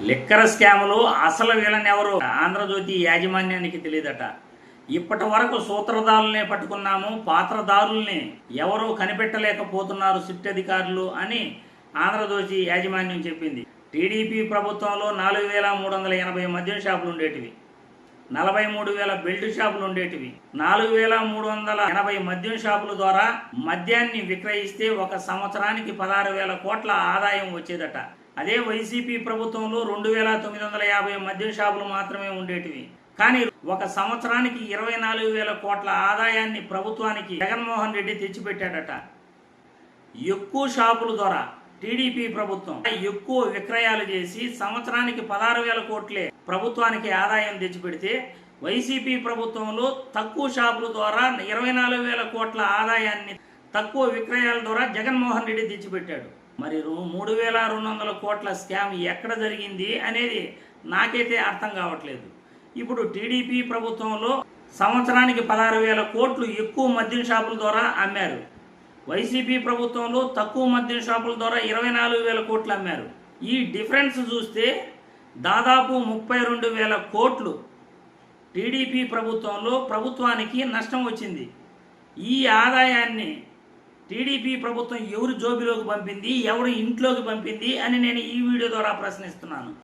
Liquor స్కాములు అసలు వీళ్ళనెవరు ఆంధ్రజ్యోతి యాజమాన్యానికి తెలియదట. ఇప్పటి వరకు సూత్రధారులనే పట్టుకున్నాము, పాత్రదారుల్ని ఎవరూ కనిపెట్టలేకపోతున్నారు సిట్ అధికారులు అని ఆంధ్రజ్యోతి యాజమాన్యం చెప్పింది. టీడీపీ ప్రభుత్వంలో 4,380 మద్యం షాపులు ఉండేటివి, 43,000 బెల్ట్ షాపులు ఉండేటివి. 4,380 మద్యం షాపుల ద్వారా మద్యాన్ని విక్రయిస్తే ఒక సంవత్సరానికి 16,000 కోట్ల ఆదాయం వచ్చేదట. అదే వైసీపీ ప్రభుత్వంలో 2,950 మద్యం షాపులు మాత్రమే ఉండేటివి. కానీ ఒక సంవత్సరానికి 24,000 కోట్ల ఆదాయాన్ని ప్రభుత్వానికి జగన్మోహన్ రెడ్డి తెచ్చిపెట్టాడట. ఎక్కువ షాపుల ద్వారా టీడీపీ ప్రభుత్వం ఎక్కువ విక్రయాలు చేసి సంవత్సరానికి 16,000 కోట్లే ప్రభుత్వానికి ఆదాయం తెచ్చిపెడితే, వైసీపీ ప్రభుత్వంలో తక్కువ షాపుల ద్వారా 24,000 కోట్ల ఆదాయాన్ని తక్కువ విక్రయాల ద్వారా జగన్మోహన్ రెడ్డి తెచ్చిపెట్టాడు. మరి 3,200 కోట్ల స్కామ్ ఎక్కడ జరిగింది అనేది నాకైతే అర్థం కావట్లేదు. ఇప్పుడు టీడీపీ ప్రభుత్వంలో సంవత్సరానికి 16,000 కోట్లు ఎక్కువ మద్యం షాపుల ద్వారా అమ్మారు. వైసీపీ ప్రభుత్వంలో తక్కువ మద్యం షాపుల ద్వారా 24,000 కోట్లు అమ్మారు. ఈ డిఫరెన్స్ చూస్తే దాదాపు 32,000 కోట్లు టీడీపీ ప్రభుత్వంలో ప్రభుత్వానికి నష్టం వచ్చింది. ఈ ఆదాయాన్ని టీడీపీ ప్రభుత్వం ఎవరు జోబిలోకి పంపింది, ఎవరు ఇంట్లోకి పంపింది అని నేను ఈ వీడియో ద్వారా ప్రశ్నిస్తున్నాను.